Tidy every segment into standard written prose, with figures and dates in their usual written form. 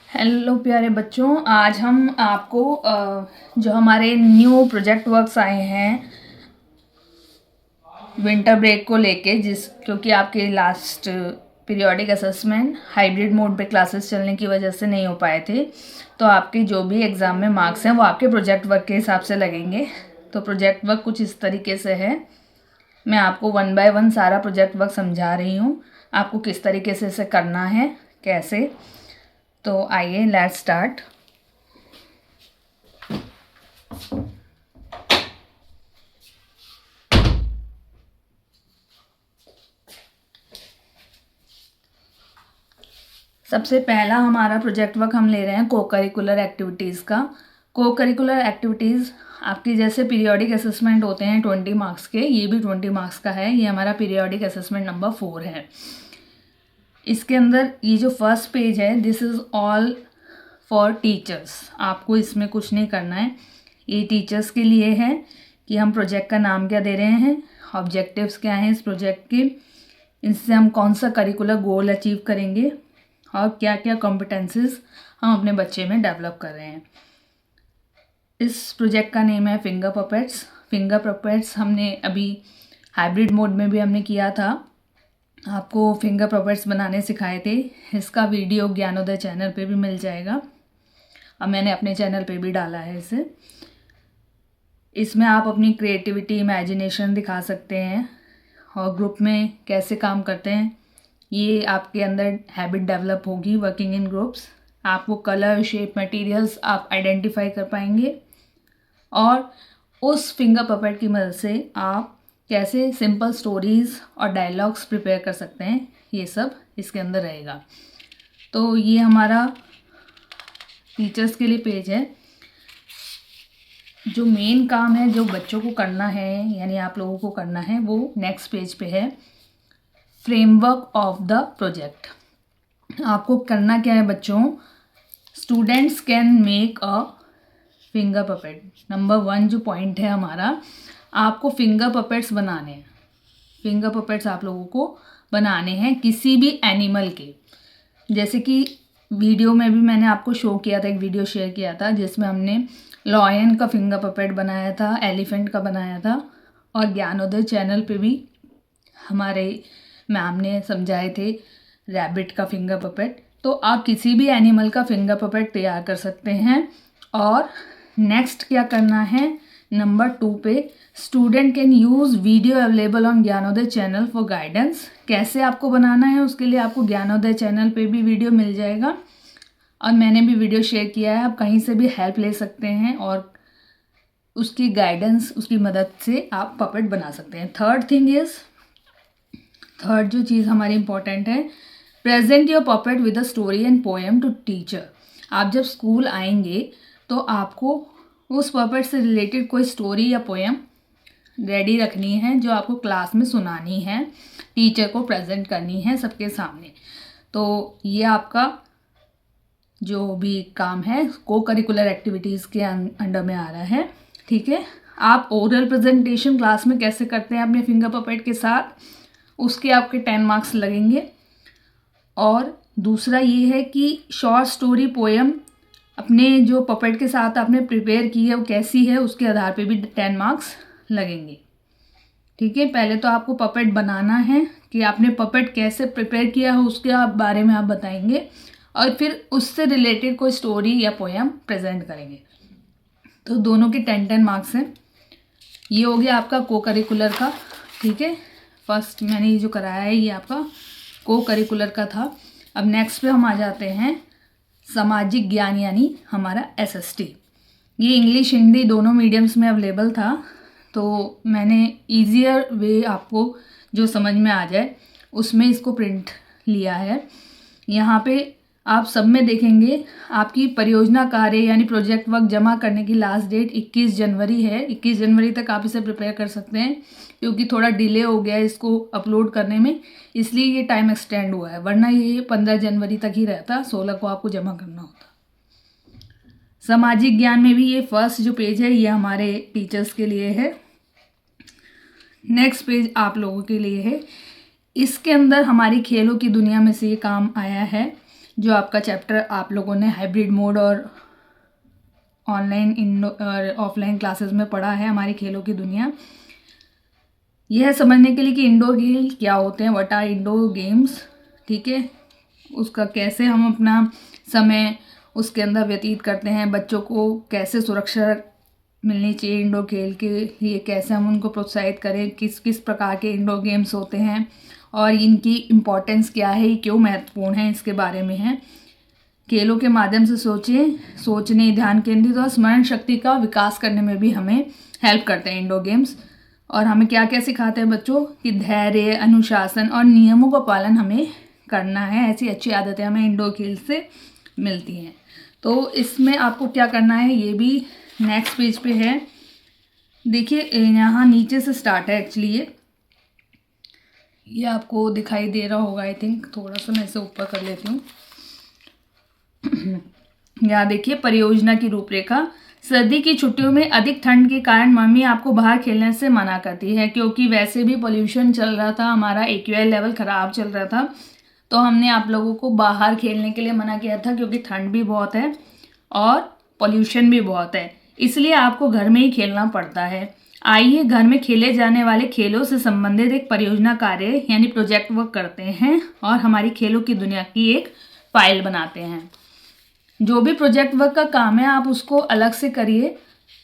Hello प्यारे बच्चों, आज हम आपको जो हमारे न्यू प्रोजेक्ट वर्क्स आए हैं विंटर ब्रेक को लेके, क्योंकि आपके last periodic assessment hybrid mode पे क्लासेस चलने की वजह से नहीं हो पाए थे, तो आपके जो भी एग्ज़ाम में मार्क्स हैं वो आपके प्रोजेक्ट वर्क के हिसाब से लगेंगे। तो प्रोजेक्ट वर्क कुछ इस तरीके से है। मैं आपको 1 बाय 1 सारा प्रोजेक्ट वर्क समझा रही हूँ, आपको किस तरीके से इसे करना है, कैसे। तो आइए लेट्स स्टार्ट। सबसे पहला हमारा प्रोजेक्ट वर्क हम ले रहे हैं को करिकुलर एक्टिविटीज़ का। को करिकुलर एक्टिविटीज़ आपकी जैसे पीरियोडिक असेसमेंट होते हैं 20 मार्क्स के, ये भी 20 मार्क्स का है। ये हमारा पीरियोडिक असेसमेंट नंबर 4 है। इसके अंदर ये जो फर्स्ट पेज है, this is all for teachers. आपको इसमें कुछ नहीं करना है, ये टीचर्स के लिए है कि हम प्रोजेक्ट का नाम क्या दे रहे हैं, ऑब्जेक्टिव्स क्या हैं इस प्रोजेक्ट के, इससे हम कौन सा करिकुलर गोल अचीव करेंगे और क्या क्या कॉम्पिटेंसीज हम अपने बच्चे में डेवलप कर रहे हैं। इस प्रोजेक्ट का नेम है फिंगर पपेट्स। फिंगर पपेट्स हमने अभी हाइब्रिड मोड में भी हमने किया था, आपको फिंगर पपेट्स बनाने सिखाए थे। इसका वीडियो ज्ञानोदय चैनल पे भी मिल जाएगा और मैंने अपने चैनल पे भी डाला है इसे। इसमें आप अपनी क्रिएटिविटी, इमेजिनेशन दिखा सकते हैं और ग्रुप में कैसे काम करते हैं, ये आपके अंदर हैबिट डेवलप होगी वर्किंग इन ग्रुप्स। आपको कलर, शेप, मटेरियल्स आप आइडेंटिफाई कर पाएंगे और उस फिंगर पपेट की मदद से आप कैसे सिंपल स्टोरीज़ और डायलॉग्स प्रिपेयर कर सकते हैं, ये सब इसके अंदर रहेगा। तो ये हमारा टीचर्स के लिए पेज है। जो मेन काम है जो बच्चों को करना है, यानी आप लोगों को करना है, वो नेक्स्ट पेज पे है, फ्रेमवर्क ऑफ द प्रोजेक्ट। आपको करना क्या है बच्चों, students can make a finger puppet. Number 1 जो पॉइंट है हमारा, आपको फिंगर पपेट्स बनाने हैं। फिंगर पपेट्स आप लोगों को बनाने हैं किसी भी एनिमल के। जैसे कि वीडियो में भी मैंने आपको शो किया था, एक वीडियो शेयर किया था जिसमें हमने लॉयन का फिंगर पपेट बनाया था, एलिफेंट का बनाया था, और ज्ञानोदय चैनल पे भी हमारे मैम ने समझाए थे रैबिट का फिंगर पपेट। तो आप किसी भी एनिमल का फिंगर पपेट तैयार कर सकते हैं। और नेक्स्ट क्या करना है, नंबर 2 पे, student can use video available on Gyanodaya channel for guidance. कैसे आपको बनाना है उसके लिए आपको ज्ञानोदय चैनल पे भी वीडियो मिल जाएगा और मैंने भी वीडियो शेयर किया है, आप कहीं से भी हेल्प ले सकते हैं और उसकी गाइडेंस, उसकी मदद से आप पपेट बना सकते हैं। थर्ड जो चीज़ हमारी इंपॉर्टेंट है, present your puppet with a story and poem to teacher. आप जब स्कूल आएंगे तो आपको उस पपेट से रिलेटेड कोई स्टोरी या पोएम रेडी रखनी है जो आपको क्लास में सुनानी है, टीचर को प्रेजेंट करनी है सबके सामने। तो ये आपका जो भी काम है को करिकुलर एक्टिविटीज़ के अंडर में आ रहा है, ठीक है। आप ओरल प्रेजेंटेशन क्लास में कैसे करते हैं अपने फिंगर पपेट के साथ, उसके आपके 10 मार्क्स लगेंगे। और दूसरा ये है कि शॉर्ट स्टोरी पोएम अपने जो पपेट के साथ आपने प्रिपेयर की है वो कैसी है, उसके आधार पे भी 10 मार्क्स लगेंगे, ठीक है। पहले तो आपको पपेट बनाना है कि आपने पपेट कैसे प्रिपेयर किया है उसके बारे में आप बताएंगे और फिर उससे रिलेटेड कोई स्टोरी या पोएम प्रेजेंट करेंगे। तो दोनों के 10-10 मार्क्स हैं। ये हो गया आपका को करिकुलर का, ठीक है। फर्स्ट मैंने ये जो कराया है ये आपका को करिकुलर का था। अब नेक्स्ट पे हम आ जाते हैं सामाजिक ज्ञान, यानी हमारा SST। ये इंग्लिश हिंदी दोनों मीडियम्स में अवेलेबल था, तो मैंने ईजियर वे आपको जो समझ में आ जाए उसमें इसको प्रिंट लिया है। यहाँ पे आप सब में देखेंगे आपकी परियोजना कार्य यानी प्रोजेक्ट वर्क जमा करने की लास्ट डेट 21 जनवरी है। 21 जनवरी तक आप इसे प्रिपेयर कर सकते हैं, क्योंकि थोड़ा डिले हो गया इसको अपलोड करने में, इसलिए ये टाइम एक्सटेंड हुआ है, वरना ये 15 जनवरी तक ही रहता, 16 को आपको जमा करना होता। सामाजिक ज्ञान में भी ये फर्स्ट जो पेज है ये हमारे टीचर्स के लिए है। नेक्स्ट पेज आप लोगों के लिए है। इसके अंदर हमारी खेलों की दुनिया में से ये काम आया है। जो आपका चैप्टर आप लोगों ने हाइब्रिड मोड और ऑनलाइन और ऑफलाइन क्लासेस में पढ़ा है, हमारी खेलों की दुनिया, यह समझने के लिए कि इंडोर गेम क्या होते हैं, व्हाट आर इंडोर गेम्स, ठीक है, उसका कैसे हम अपना समय उसके अंदर व्यतीत करते हैं, बच्चों को कैसे सुरक्षा मिलनी चाहिए इंडोर खेल के लिए, कैसे हम उनको प्रोत्साहित करें, किस किस प्रकार के इंडोर गेम्स होते हैं और इनकी इम्पोर्टेंस क्या है, क्यों महत्वपूर्ण है, इसके बारे में है। खेलों के माध्यम से सोचने, ध्यान केंद्रित और स्मरण शक्ति का विकास करने में भी हमें हेल्प करते हैं इंडोर गेम्स। और हमें क्या क्या सिखाते हैं बच्चों कि धैर्य, अनुशासन और नियमों का पालन हमें करना है। ऐसी अच्छी आदतें हमें इंडोर खेल से मिलती हैं। तो इसमें आपको क्या करना है, ये भी नेक्स्ट पेज पे है। देखिए यहाँ नीचे से स्टार्ट है एक्चुअली, ये आपको दिखाई दे रहा होगा आई थिंक, थोड़ा सा मैं इसे ऊपर कर लेती हूँ। यहाँ देखिए परियोजना की रूपरेखा। सर्दी की छुट्टियों में अधिक ठंड के कारण मम्मी आपको बाहर खेलने से मना करती है, क्योंकि वैसे भी पोल्यूशन चल रहा था, हमारा AQI लेवल ख़राब चल रहा था, तो हमने आप लोगों को बाहर खेलने के लिए मना किया था, क्योंकि ठंड भी बहुत है और पोल्यूशन भी बहुत है, इसलिए आपको घर में ही खेलना पड़ता है। आइए घर में खेले जाने वाले खेलों से संबंधित एक परियोजना कार्य यानी प्रोजेक्ट वर्क करते हैं और हमारी खेलों की दुनिया की एक फाइल बनाते हैं। जो भी प्रोजेक्ट वर्क का काम है आप उसको अलग से करिए,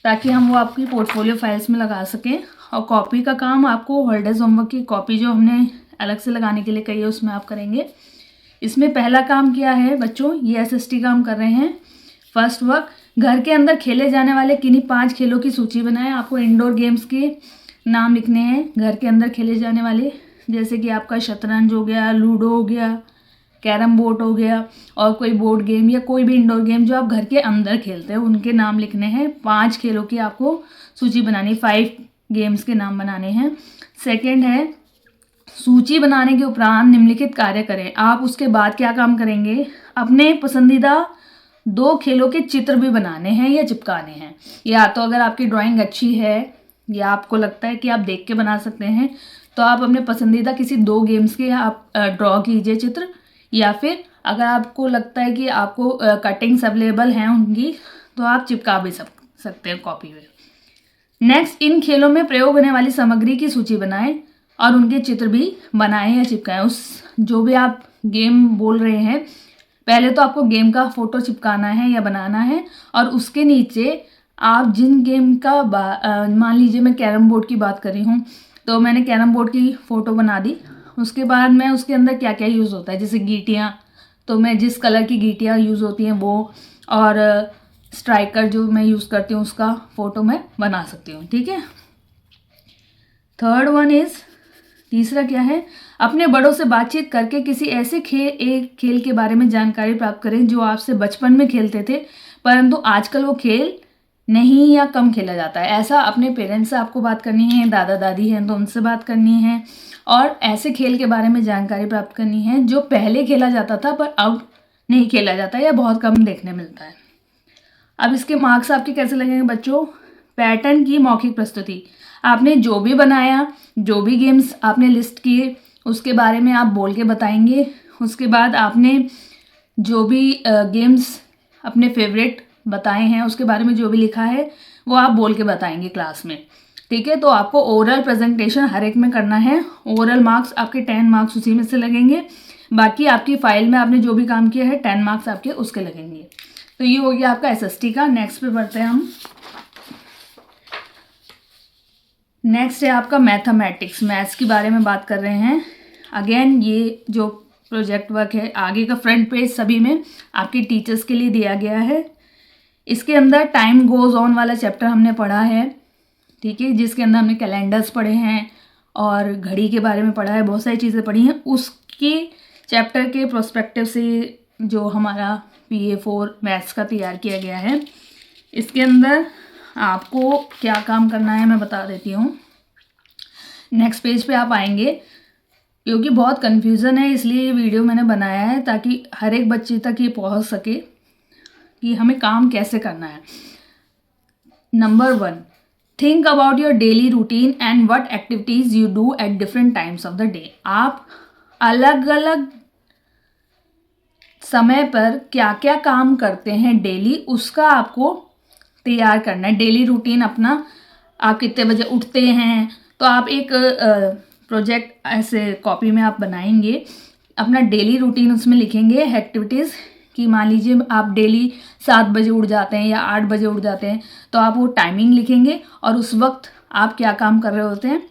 ताकि हम वो आपकी पोर्टफोलियो फाइल्स में लगा सकें। और कॉपी का काम आपको हॉलीडेज होमवर्क की कॉपी जो हमने अलग से लगाने के लिए कही है उसमें आप करेंगे। इसमें पहला काम क्या है बच्चों, ये SST काम कर रहे हैं। फर्स्ट वर्क, घर के अंदर खेले जाने वाले किन्हीं 5 खेलों की सूची बनाएं। आपको इंडोर गेम्स के नाम लिखने हैं घर के अंदर खेले जाने वाले, जैसे कि आपका शतरंज हो गया, लूडो हो गया, कैरम बोर्ड हो गया, और कोई बोर्ड गेम या कोई भी इंडोर गेम जो आप घर के अंदर खेलते हैं उनके नाम लिखने हैं। 5 खेलों की आपको सूची बनानी, 5 गेम्स के नाम बनाने हैं। सेकेंड है, सूची बनाने के उपरांत निम्नलिखित कार्य करें। आप उसके बाद क्या काम करेंगे, अपने पसंदीदा 2 खेलों के चित्र भी बनाने हैं या चिपकाने हैं। या तो अगर आपकी ड्राइंग अच्छी है या आपको लगता है कि आप देख के बना सकते हैं, तो आप अपने पसंदीदा किसी 2 गेम्स के आप ड्रॉ कीजिए चित्र, या फिर अगर आपको लगता है कि आपको कटिंग्स अवेलेबल हैं उनकी, तो आप चिपका भी सकते हैं कॉपी में। नेक्स्ट, इन खेलों में प्रयोग होने वाली सामग्री की सूची बनाएं और उनके चित्र भी बनाएं या चिपकाएं। उस जो भी आप गेम बोल रहे हैं, पहले तो आपको गेम का फोटो चिपकाना है या बनाना है, और उसके नीचे आप जिन गेम का मान लीजिए मैं कैरम बोर्ड की बात कर रही हूँ, तो मैंने कैरम बोर्ड की फ़ोटो बना दी। उसके बाद मैं उसके अंदर क्या क्या यूज़ होता है, जैसे गीटियाँ, तो मैं जिस कलर की गीटियाँ यूज़ होती हैं वो, और स्ट्राइकर जो मैं यूज़ करती हूँ उसका फ़ोटो मैं बना सकती हूँ, ठीक है। थर्ड वन इज़, तीसरा क्या है, अपने बड़ों से बातचीत करके किसी ऐसे खेल के बारे में जानकारी प्राप्त करें जो आपसे बचपन में खेलते थे, परंतु आजकल वो खेल नहीं या कम खेला जाता है। ऐसा अपने पेरेंट्स से आपको बात करनी है, दादा दादी हैं तो उनसे बात करनी है, और ऐसे खेल के बारे में जानकारी प्राप्त करनी है जो पहले खेला जाता था पर अब नहीं खेला जाता या बहुत कम देखने मिलता है। अब इसके मार्क्स आपके कैसे लगेंगे बच्चों, पैटर्न की मौखिक प्रस्तुति। आपने जो भी बनाया, जो भी गेम्स आपने लिस्ट किए उसके बारे में आप बोल के बताएंगे। उसके बाद आपने जो भी गेम्स अपने फेवरेट बताए हैं उसके बारे में जो भी लिखा है वो आप बोल के बताएंगे क्लास में, ठीक है। तो आपको ओरल प्रेजेंटेशन हर एक में करना है। ओरल मार्क्स आपके 10 मार्क्स उसी में से लगेंगे, बाकी आपकी फाइल में आपने जो भी काम किया है 10 मार्क्स आपके उसके लगेंगे। तो ये हो गया आपका SST का। नेक्स्ट पे बढ़ते हैं हम। नेक्स्ट है आपका मैथमेटिक्स, मैथ्स के बारे में बात कर रहे हैं। अगेन ये जो प्रोजेक्ट वर्क है, आगे का फ्रंट पेज सभी में आपके टीचर्स के लिए दिया गया है। इसके अंदर टाइम गोज ऑन वाला चैप्टर हमने पढ़ा है, ठीक है, जिसके अंदर हमने कैलेंडर्स पढ़े हैं और घड़ी के बारे में पढ़ा है, बहुत सारी चीज़ें पढ़ी हैं। उसके चैप्टर के प्रोस्पेक्टिव से जो हमारा PA4 मैथ्स का तैयार किया गया है, इसके अंदर आपको क्या काम करना है मैं बता देती हूँ। नेक्स्ट पेज पे आप आएंगे, क्योंकि बहुत कन्फ्यूज़न है इसलिए ये वीडियो मैंने बनाया है ताकि हर एक बच्चे तक ये पहुँच सके कि हमें काम कैसे करना है। Number 1, think about your daily routine and what activities you do at different times of the day. आप अलग अलग समय पर क्या क्या काम करते हैं डेली, उसका आपको तैयार करना है। डेली रूटीन अपना, आप कितने बजे उठते हैं, तो आप एक प्रोजेक्ट ऐसे कॉपी में आप बनाएंगे, अपना डेली रूटीन उसमें लिखेंगे एक्टिविटीज़ कि मान लीजिए आप डेली 7 बजे उठ जाते हैं या 8 बजे उठ जाते हैं, तो आप वो टाइमिंग लिखेंगे और उस वक्त आप क्या काम कर रहे होते हैं।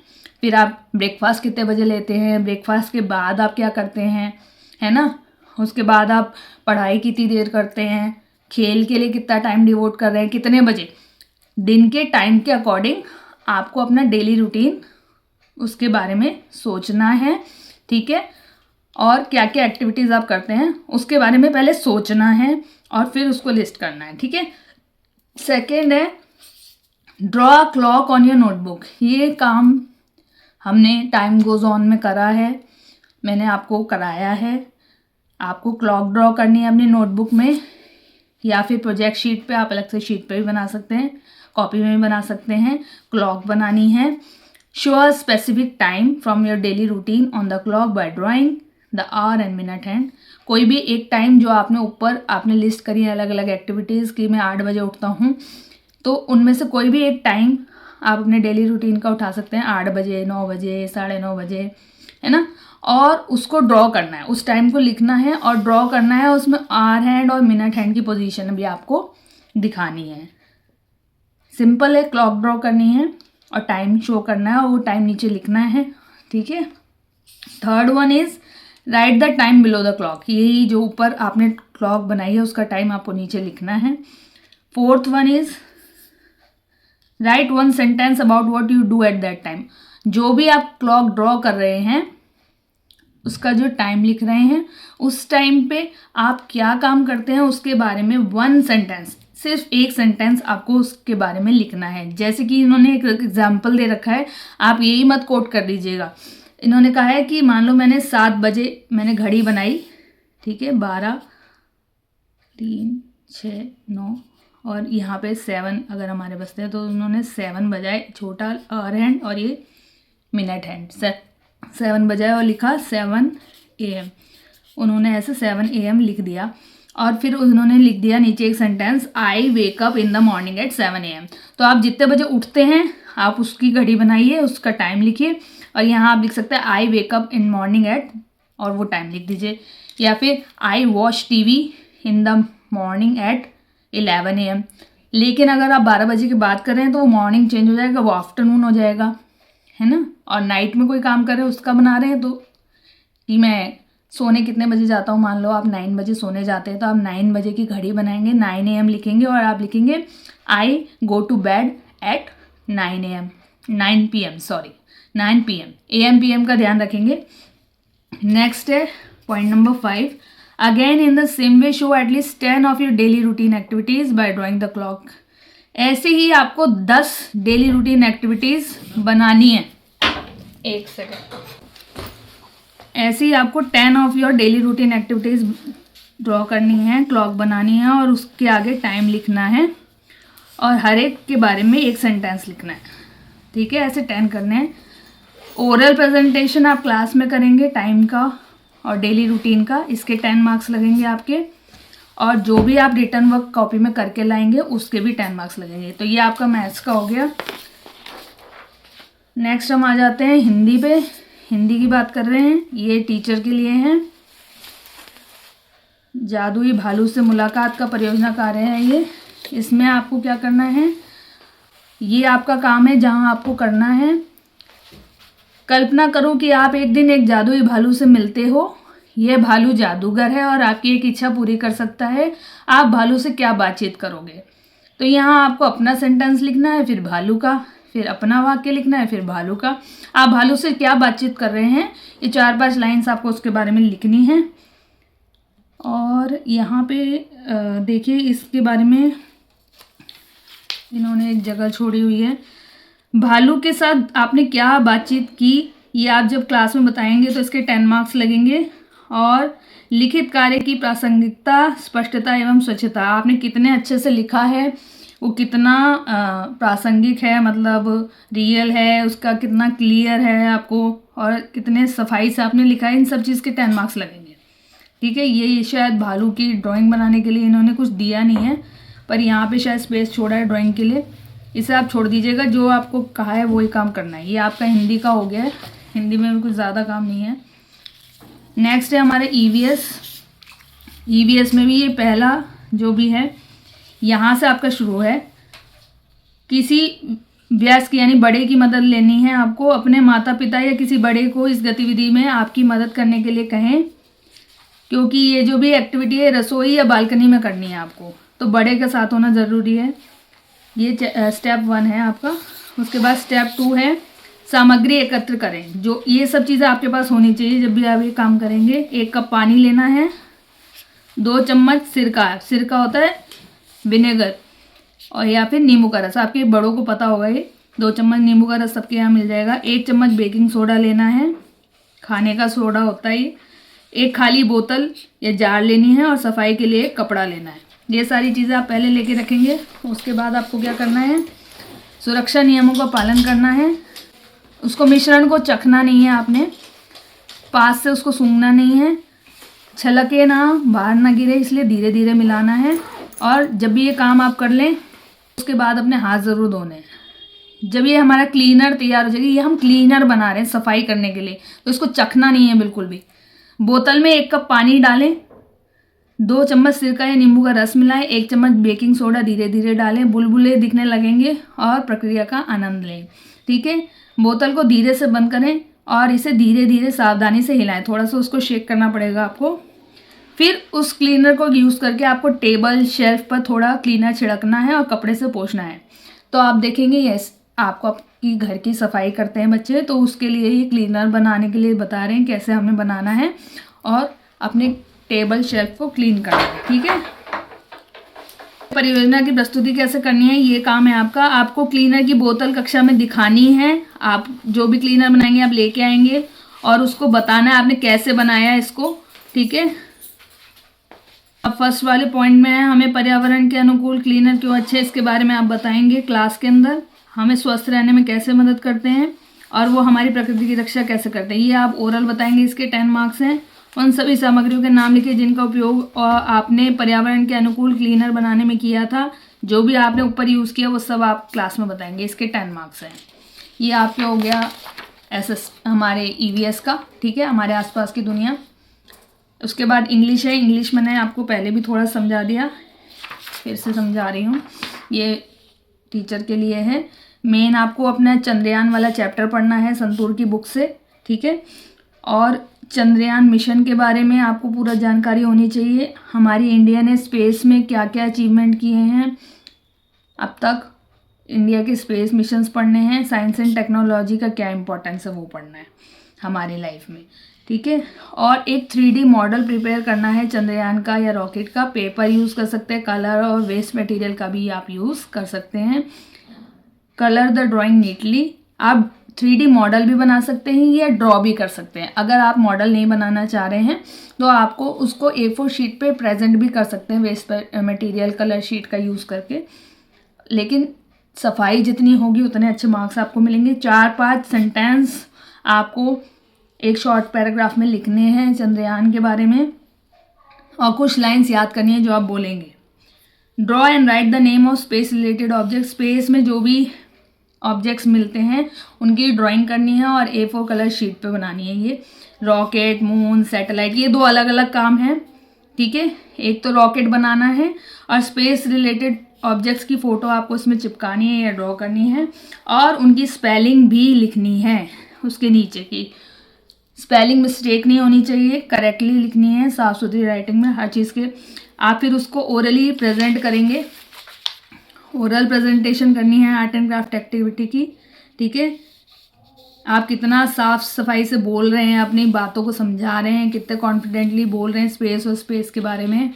फिर आप ब्रेकफास्ट कितने बजे लेते हैं, ब्रेकफास्ट के बाद आप क्या करते हैं, है ना। उसके बाद आप पढ़ाई कितनी देर करते हैं, खेल के लिए कितना टाइम डिवोट कर रहे हैं, कितने बजे। दिन के टाइम के अकॉर्डिंग आपको अपना डेली रूटीन उसके बारे में सोचना है, ठीक है। और क्या क्या एक्टिविटीज़ आप करते हैं उसके बारे में पहले सोचना है और फिर उसको लिस्ट करना है, ठीक है। सेकेंड है draw a clock on your notebook. ये काम हमने टाइम गोज ऑन में करा है, मैंने आपको कराया है। आपको क्लॉक ड्रॉ करनी है अपनी नोटबुक में या फिर प्रोजेक्ट शीट पे, आप अलग से शीट पे भी बना सकते हैं, कॉपी में भी बना सकते हैं। क्लॉक बनानी है। Show a specific time from your daily routine on the clock by drawing the hour and minute hand. कोई भी एक टाइम जो आपने ऊपर आपने लिस्ट करी है अलग अलग एक्टिविटीज़ की, मैं 8 बजे उठता हूँ, तो उनमें से कोई भी एक टाइम आप अपने डेली रूटीन का उठा सकते हैं। 8 बजे, 9 बजे, 9:30 बजे, है ना। और उसको ड्रॉ करना है, उस टाइम को लिखना है और ड्रॉ करना है। उसमें आवर हैंड और मिनट हैंड की पोजीशन भी आपको दिखानी है। सिंपल है, क्लॉक ड्रॉ करनी है और टाइम शो करना है और वो टाइम नीचे लिखना है, ठीक है। Third one is right the time below the clock. यही जो ऊपर आपने क्लॉक बनाई है उसका टाइम आपको नीचे लिखना है। Fourth one is right one sentence about what you do at that time. जो भी आप क्लॉक ड्रॉ कर रहे हैं उसका जो टाइम लिख रहे हैं, उस टाइम पे आप क्या काम करते हैं उसके बारे में वन सेंटेंस, सिर्फ एक सेंटेंस आपको उसके बारे में लिखना है। जैसे कि इन्होंने एक एग्जाम्पल दे रखा है, आप यही मत कोट कर दीजिएगा। इन्होंने कहा है कि मान लो मैंने 7 बजे मैंने घड़ी बनाई, ठीक है, 12, 3, 6, 9 और यहाँ पे 7 अगर हमारे बसते हैं, तो उन्होंने 7 बजाए, छोटा आवर हैंड और ये मिनट हैंड, 7 बजाए और लिखा 7 AM। उन्होंने ऐसे 7 AM लिख दिया और फिर उन्होंने लिख दिया नीचे एक sentence, I wake up in the morning at 7 AM। तो आप जितने बजे उठते हैं आप उसकी घड़ी बनाइए, उसका टाइम लिखिए और यहाँ आप लिख सकते हैं I wake up in morning at और वो टाइम लिख दीजिए। या फिर I watch TV in the morning at 11 AM। लेकिन अगर आप 12 बजे की बात कर रहे हैं तो वो मॉर्निंग चेंज हो जाएगा, वो आफ्टरनून हो जाएगा, है ना। और नाइट में कोई काम कर रहे हैं उसका बना रहे हैं, तो कि मैं सोने कितने बजे जाता हूँ, मान लो आप 9 बजे सोने जाते हैं तो आप 9 बजे की घड़ी बनाएंगे, 9 AM लिखेंगे और आप लिखेंगे I go to bed at 9 PM, sorry 9 PM। AM PM का ध्यान रखेंगे। नेक्स्ट है point number 5, again in the same way show at least 10 of your daily routine activities by drawing the clock. ऐसे ही आपको 10 डेली रूटीन एक्टिविटीज़ बनानी है। एक सेकेंड। ऐसे ही आपको 10 of your daily routine activities draw करनी है, क्लॉक बनानी है और उसके आगे टाइम लिखना है और हर एक के बारे में एक सेंटेंस लिखना है, ठीक है। ऐसे 10 करने हैं। ओरल प्रेजेंटेशन आप क्लास में करेंगे टाइम का और डेली रूटीन का, इसके 10 मार्क्स लगेंगे आपके। और जो भी आप रिटर्न वर्क कॉपी में करके लाएंगे उसके भी 10 मार्क्स लगेंगे। तो ये आपका मैथ्स का हो गया। नेक्स्ट हम आ जाते हैं हिंदी पे। हिंदी की बात कर रहे हैं, ये टीचर के लिए हैं। जादुई भालू से मुलाकात का परियोजना कार्य है ये। इसमें आपको क्या करना है, ये आपका काम है जहां आपको करना है। कल्पना करो कि आप एक दिन एक जादुई भालू से मिलते हो। यह भालू जादूगर है और आपकी एक इच्छा पूरी कर सकता है। आप भालू से क्या बातचीत करोगे। तो यहाँ आपको अपना सेंटेंस लिखना है, फिर भालू का, फिर अपना वाक्य लिखना है, फिर भालू का। आप भालू से क्या बातचीत कर रहे हैं, ये 4-5 लाइन्स आपको उसके बारे में लिखनी है। और यहाँ पे देखिए इसके बारे में इन्होंने एक जगह छोड़ी हुई है, भालू के साथ आपने क्या बातचीत की, ये आप जब क्लास में बताएंगे तो इसके 10 मार्क्स लगेंगे। और लिखित कार्य की प्रासंगिकता, स्पष्टता एवं स्वच्छता, आपने कितने अच्छे से लिखा है, वो कितना प्रासंगिक है, मतलब रियल है, उसका कितना क्लियर है आपको, और कितने सफाई से आपने लिखा है, इन सब चीज़ के 10 मार्क्स लगेंगे, ठीक है। ये शायद भालू की ड्राइंग बनाने के लिए इन्होंने कुछ दिया नहीं है, पर यहाँ पे शायद स्पेस छोड़ा है ड्राइंग के लिए, इसे आप छोड़ दीजिएगा। जो आपको कहा है वही काम करना है। ये आपका हिंदी का हो गया है, हिंदी में भी कुछ ज़्यादा काम नहीं है। नेक्स्ट है हमारे ईवीएस। ईवीएस में भी ये पहला जो भी है यहाँ से आपका शुरू है। किसी वयस्क यानी बड़े की मदद लेनी है आपको। अपने माता पिता या किसी बड़े को इस गतिविधि में आपकी मदद करने के लिए कहें, क्योंकि ये जो भी एक्टिविटी है रसोई या बालकनी में करनी है आपको, तो बड़े का साथ होना ज़रूरी है। ये स्टेप 1 है आपका। उसके बाद स्टेप 2 है सामग्री एकत्र करें। जो ये सब चीज़ें आपके पास होनी चाहिए जब भी आप ये काम करेंगे। 1 कप पानी लेना है, 2 चम्मच सिरका, सिरका होता है विनेगर, और या फिर नींबू का रस, आपके बड़ों को पता होगा ये। 2 चम्मच नींबू का रस सबके यहाँ मिल जाएगा। 1 चम्मच बेकिंग सोडा लेना है, खाने का सोडा होता है ये। 1 खाली बोतल या जार लेनी है, और सफाई के लिए 1 कपड़ा लेना है। ये सारी चीज़ें आप पहले लेके रखेंगे। उसके बाद आपको क्या करना है, सुरक्षा नियमों का पालन करना है। उसको मिश्रण को चखना नहीं है आपने, पास से उसको सूंघना नहीं है, छलके ना, बाहर ना गिरे, इसलिए धीरे धीरे मिलाना है। और जब भी ये काम आप कर लें उसके बाद अपने हाथ ज़रूर धोने हैं। जब ये हमारा क्लीनर तैयार हो जाएगी, ये हम क्लीनर बना रहे हैं सफाई करने के लिए, तो इसको चखना नहीं है बिल्कुल भी। बोतल में 1 कप पानी डालें, 2 चम्मच सिरका या नींबू का रस मिलाएं, 1 चम्मच बेकिंग सोडा धीरे धीरे डालें, बुलबुले दिखने लगेंगे, और प्रक्रिया का आनंद लें। ठीक है। बोतल को धीरे से बंद करें और इसे धीरे धीरे सावधानी से हिलाएं। थोड़ा सा उसको शेक करना पड़ेगा आपको। फिर उस क्लीनर को यूज़ करके आपको टेबल शेल्फ पर थोड़ा क्लीनर छिड़कना है और कपड़े से पोंछना है। तो आप देखेंगे यस, आपको आपकी घर की सफाई करते हैं बच्चे, तो उसके लिए ये क्लीनर बनाने के लिए बता रहे हैं कैसे हमें बनाना है और अपने टेबल शेल्फ को क्लीन करना है। ठीक है। परियोजना की प्रस्तुति कैसे करनी है, ये काम है आपका। आपको क्लीनर की बोतल कक्षा में दिखानी है। आप जो भी क्लीनर बनाएंगे आप लेके आएंगे और उसको बताना है आपने कैसे बनाया है इसको। ठीक है। अब फर्स्ट वाले पॉइंट में है, हमें पर्यावरण के अनुकूल क्लीनर क्यों अच्छे, इसके बारे में आप बताएंगे क्लास के अंदर। हमें स्वस्थ रहने में कैसे मदद करते हैं और वो हमारी प्रकृति की रक्षा कैसे करते हैं, ये आप ओरल बताएंगे। इसके 10 मार्क्स हैं। उन सभी सामग्रियों के नाम लिखिए जिनका उपयोग आपने पर्यावरण के अनुकूल क्लीनर बनाने में किया था। जो भी आपने ऊपर यूज़ किया वो सब आप क्लास में बताएंगे। इसके 10 मार्क्स हैं। ये आपके हो गया हमारे ईवीएस का। ठीक है, हमारे आसपास की दुनिया। उसके बाद इंग्लिश है। इंग्लिश मैंने आपको पहले भी थोड़ा समझा दिया, फिर से समझा रही हूँ। ये टीचर के लिए है। मेन आपको अपना चंद्रयान वाला चैप्टर पढ़ना है संतूर की बुक से। ठीक है। और चंद्रयान मिशन के बारे में आपको पूरा जानकारी होनी चाहिए। हमारी इंडिया ने स्पेस में क्या क्या अचीवमेंट किए हैं अब तक, इंडिया के स्पेस मिशंस पढ़ने हैं। साइंस एंड टेक्नोलॉजी का क्या इंपॉर्टेंस है वो पढ़ना है हमारी लाइफ में। ठीक है। और एक 3D मॉडल प्रिपेयर करना है चंद्रयान का या रॉकेट का। पेपर यूज़ कर सकते हैं, कलर और वेस्ट मटेरियल का भी आप यूज़ कर सकते हैं। Colour the drawing neatly. आप 3D मॉडल भी बना सकते हैं या ड्रॉ भी कर सकते हैं। अगर आप मॉडल नहीं बनाना चाह रहे हैं तो आपको उसको A4 शीट पे प्रेजेंट भी कर सकते हैं वेस्ट मटेरियल कलर शीट का यूज़ करके। लेकिन सफाई जितनी होगी उतने अच्छे मार्क्स आपको मिलेंगे। 4-5 सेंटेंस आपको एक शॉर्ट पैराग्राफ में लिखने हैं चंद्रयान के बारे में, और कुछ लाइंस याद करनी है जो आप बोलेंगे। Draw and right the name of space related object. Space में जो भी ऑब्जेक्ट्स मिलते हैं उनकी ड्राइंग करनी है और A4 कलर शीट पे बनानी है। ये रॉकेट, मून, सैटेलाइट, ये 2 अलग अलग काम हैं। ठीक है। एक तो रॉकेट बनाना है और स्पेस रिलेटेड ऑब्जेक्ट्स की फ़ोटो आपको इसमें चिपकानी है या ड्रॉ करनी है, और उनकी स्पेलिंग भी लिखनी है। उसके नीचे की स्पेलिंग मिस्टेक नहीं होनी चाहिए, करेक्टली लिखनी है, साफ़ सुथरी राइटिंग में हर चीज़ के। आप फिर उसको ओरली प्रेजेंट करेंगे। ओरल प्रेजेंटेशन करनी है आर्ट एंड क्राफ्ट एक्टिविटी की। ठीक है। आप कितना साफ सफाई से बोल रहे हैं, अपनी बातों को समझा रहे हैं, कितने कॉन्फिडेंटली बोल रहे हैं स्पेस और स्पेस के बारे में,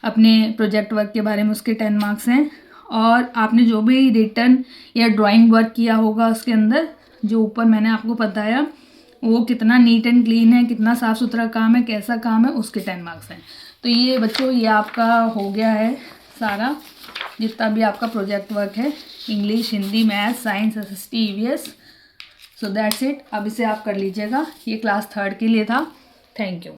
अपने प्रोजेक्ट वर्क के बारे में, उसके 10 मार्क्स हैं। और आपने जो भी रिटर्न या ड्राइंग वर्क किया होगा उसके अंदर, जो ऊपर मैंने आपको बताया, वो कितना नीट एंड क्लीन है, कितना साफ़ सुथरा काम है, कैसा काम है, उसके 10 मार्क्स हैं। तो ये बच्चों ये आपका हो गया है सारा, जितना भी आपका प्रोजेक्ट वर्क है, English, Hindi, math, science, SST, EVS। So that's it. अब इसे आप कर लीजिएगा। ये क्लास 3rd के लिए था। Thank you.